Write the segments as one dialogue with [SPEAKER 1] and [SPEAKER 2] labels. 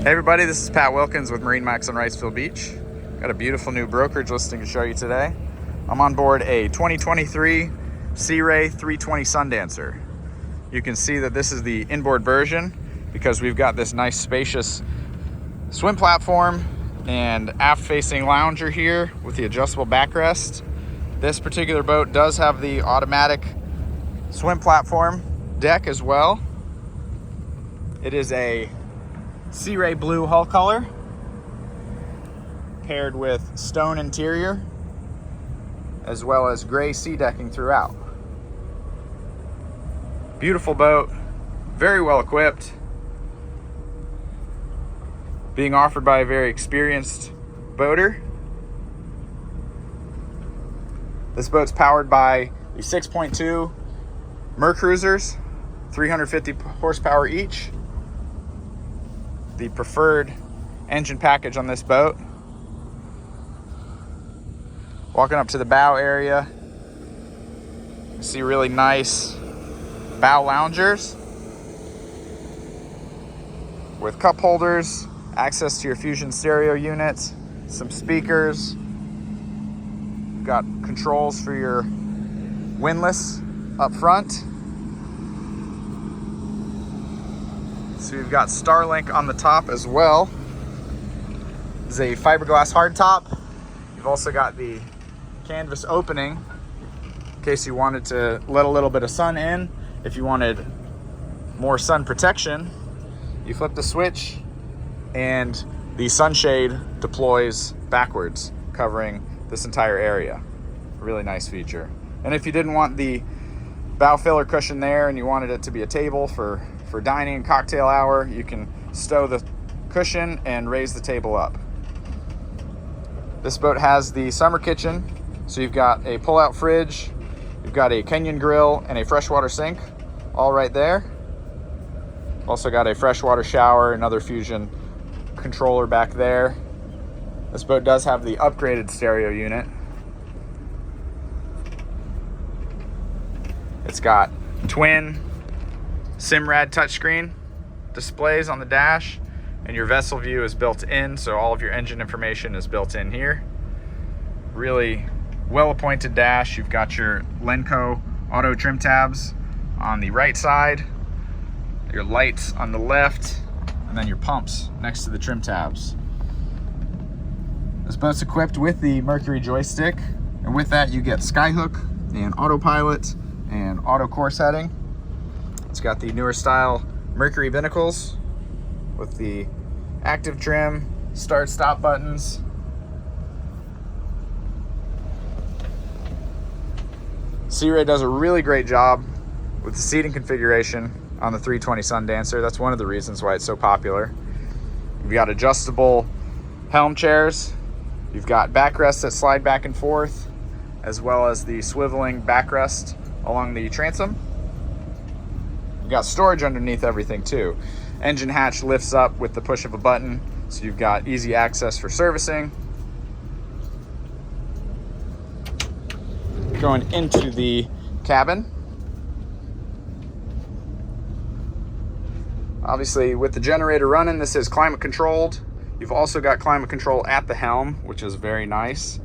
[SPEAKER 1] Hey everybody, this is Pat Wilkins with MarineMax on Wrightsville Beach. Got a beautiful new brokerage listing to show you today. I'm on board a 2023 Sea Ray 320 Sundancer. You can see that this is the inboard version because we've got this nice spacious swim platform and aft facing lounger here with the adjustable backrest. This particular boat does have the automatic swim platform deck as well. It is a Sea Ray blue hull color paired with stone interior as well as gray sea decking throughout. Beautiful boat, very well equipped, being offered by a very experienced boater. This boat's powered by the 6.2 Mercruisers, 350 horsepower each. The preferred engine package on this boat. Walking up to the bow area, you see really nice bow loungers with cup holders, access to your Fusion stereo units, some speakers. You've got controls for your windlass up front. So you've got Starlink on the top as well. This is a fiberglass hardtop. You've also got the canvas opening in case you wanted to let a little bit of sun in. If you wanted more sun protection, you flip the switch and the sunshade deploys backwards, covering this entire area. Really nice feature. And if you didn't want the bow filler cushion there and you wanted it to be a table for dining and cocktail hour, you can stow the cushion and raise the table up. This boat has the summer kitchen, so you've got a pull-out fridge, you've got a Kenyan grill and a freshwater sink, all right there. Also got a freshwater shower, another Fusion controller back there. This boat does have the upgraded stereo unit. It's got twin Simrad touchscreen displays on the dash, and your vessel view is built in, so all of your engine information is built in here. Really well appointed dash. You've got your Lenco auto trim tabs on the right side, your lights on the left, and then your pumps next to the trim tabs. This boat's equipped with the Mercury joystick, and with that you get skyhook and autopilot and auto course heading. It's got the newer style Mercury binnacles with the active trim, start stop buttons. Sea Ray does a really great job with the seating configuration on the 320 Sundancer. That's one of the reasons why it's so popular. You've got adjustable Helm chairs. You've got backrests that slide back and forth, as well as the swiveling backrest along the transom. You've got storage underneath everything too. Engine hatch lifts up with the push of a button, so you've got easy access for servicing. Going into the cabin. Obviously with the generator running, this is climate controlled. You've also got climate control at the helm, which is very nice.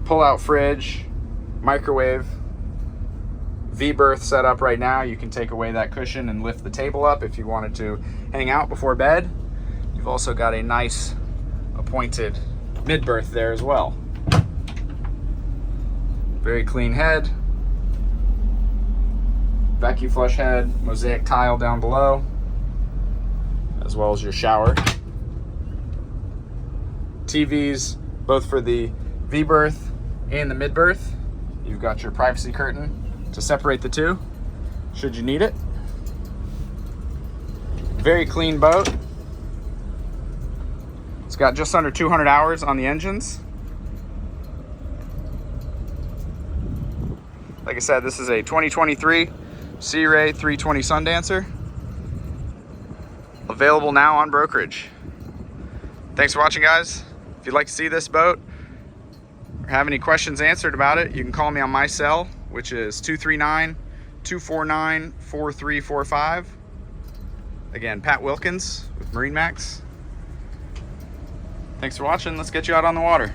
[SPEAKER 1] Pull-out fridge, microwave, V-berth set up right now. You can take away that cushion and lift the table up if you wanted to hang out before bed. You've also got a nice appointed mid-berth there as well. Very clean head. Vacuum flush head, mosaic tile down below, as well as your shower. TVs, both for the V-berth and the mid-berth. You've got your privacy curtain to separate the two, should you need it. Very clean boat. It's got just under 200 hours on the engines. Like I said, this is a 2023 Sea Ray 320 Sundancer. Available now on brokerage. Thanks for watching, guys. If you'd like to see this boat or have any questions answered about it, you can call me on my cell, which is 249-4345. Again, Pat Wilkins with MarineMax. Thanks for watching. Let's get you out on the water.